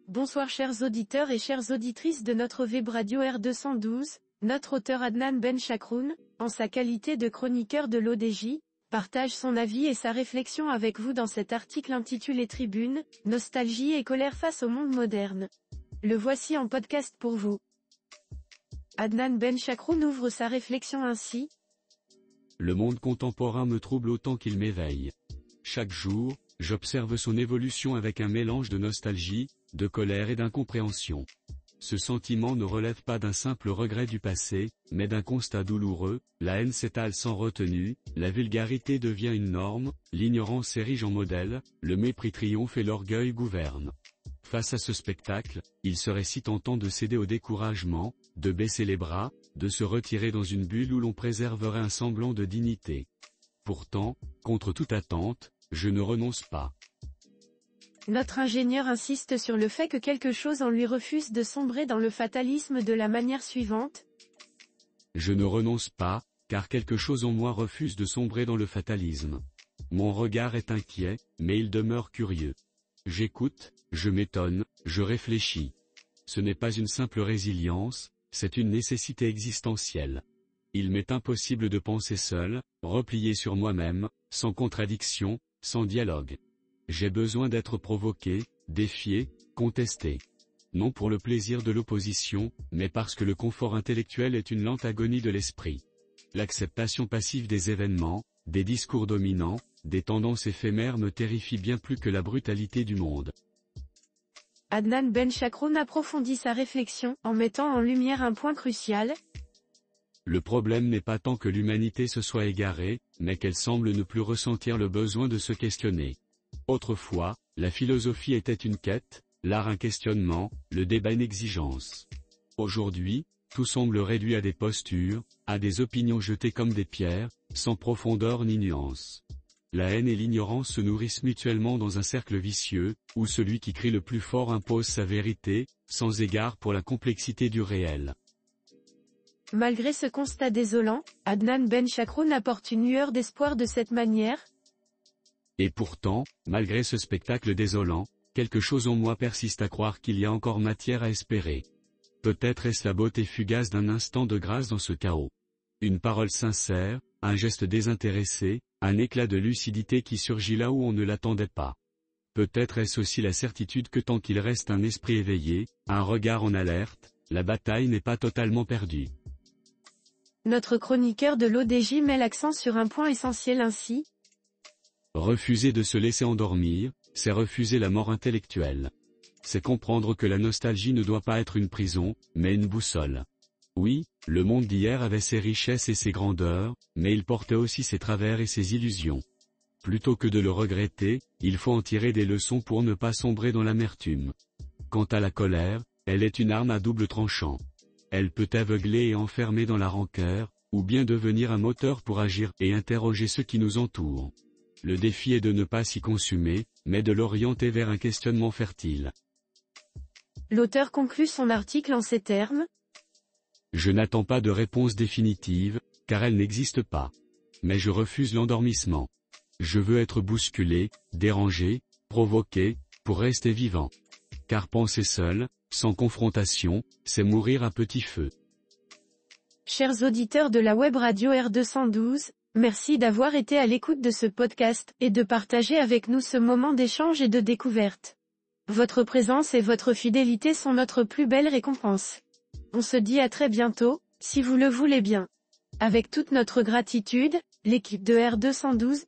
Bonsoir chers auditeurs et chères auditrices de notre web radio R212, notre auteur Adnan Ben Chakroun, en sa qualité de chroniqueur de l'ODJ, partage son avis et sa réflexion avec vous dans cet article intitulé Tribune, nostalgie et colère face au monde moderne. Le voici en podcast pour vous. Adnan Ben Chakroun ouvre sa réflexion ainsi. Le monde contemporain me trouble autant qu'il m'éveille. Chaque jour, j'observe son évolution avec un mélange de nostalgie, de colère et d'incompréhension. Ce sentiment ne relève pas d'un simple regret du passé, mais d'un constat douloureux, la haine s'étale sans retenue, la vulgarité devient une norme, l'ignorance s'érige en modèle, le mépris triomphe et l'orgueil gouverne. Face à ce spectacle, il serait si tentant de céder au découragement, de baisser les bras, de se retirer dans une bulle où l'on préserverait un semblant de dignité. Pourtant, contre toute attente, je ne renonce pas. Notre ingénieur insiste sur le fait que quelque chose en lui refuse de sombrer dans le fatalisme de la manière suivante. Je ne renonce pas, car quelque chose en moi refuse de sombrer dans le fatalisme. Mon regard est inquiet, mais il demeure curieux. J'écoute, je m'étonne, je réfléchis. Ce n'est pas une simple résilience, c'est une nécessité existentielle. Il m'est impossible de penser seul, replié sur moi-même, sans contradiction, sans dialogue. J'ai besoin d'être provoqué, défié, contesté. Non pour le plaisir de l'opposition, mais parce que le confort intellectuel est une lente agonie de l'esprit. L'acceptation passive des événements, des discours dominants, des tendances éphémères me terrifie bien plus que la brutalité du monde. Adnan Ben Chakroun approfondit sa réflexion en mettant en lumière un point crucial. Le problème n'est pas tant que l'humanité se soit égarée, mais qu'elle semble ne plus ressentir le besoin de se questionner. Autrefois, la philosophie était une quête, l'art un questionnement, le débat une exigence. Aujourd'hui, tout semble réduit à des postures, à des opinions jetées comme des pierres, sans profondeur ni nuance. La haine et l'ignorance se nourrissent mutuellement dans un cercle vicieux, où celui qui crie le plus fort impose sa vérité, sans égard pour la complexité du réel. Malgré ce constat désolant, Adnan Ben Chakroun apporte une lueur d'espoir de cette manière. Et pourtant, malgré ce spectacle désolant, quelque chose en moi persiste à croire qu'il y a encore matière à espérer. Peut-être est-ce la beauté fugace d'un instant de grâce dans ce chaos. Une parole sincère, un geste désintéressé, un éclat de lucidité qui surgit là où on ne l'attendait pas. Peut-être est-ce aussi la certitude que tant qu'il reste un esprit éveillé, un regard en alerte, la bataille n'est pas totalement perdue. Notre chroniqueur de l'ODJ met l'accent sur un point essentiel ainsi. Refuser de se laisser endormir, c'est refuser la mort intellectuelle. C'est comprendre que la nostalgie ne doit pas être une prison, mais une boussole. Oui, le monde d'hier avait ses richesses et ses grandeurs, mais il portait aussi ses travers et ses illusions. Plutôt que de le regretter, il faut en tirer des leçons pour ne pas sombrer dans l'amertume. Quant à la colère, elle est une arme à double tranchant. Elle peut aveugler et enfermer dans la rancœur, ou bien devenir un moteur pour agir et interroger ceux qui nous entourent. Le défi est de ne pas s'y consumer, mais de l'orienter vers un questionnement fertile. L'auteur conclut son article en ces termes. Je n'attends pas de réponse définitive, car elle n'existe pas. Mais je refuse l'endormissement. Je veux être bousculé, dérangé, provoqué, pour rester vivant. Car penser seul, sans confrontation, c'est mourir à petit feu. Chers auditeurs de la web radio R212, merci d'avoir été à l'écoute de ce podcast et de partager avec nous ce moment d'échange et de découverte. Votre présence et votre fidélité sont notre plus belle récompense. On se dit à très bientôt, si vous le voulez bien. Avec toute notre gratitude, l'équipe de R212,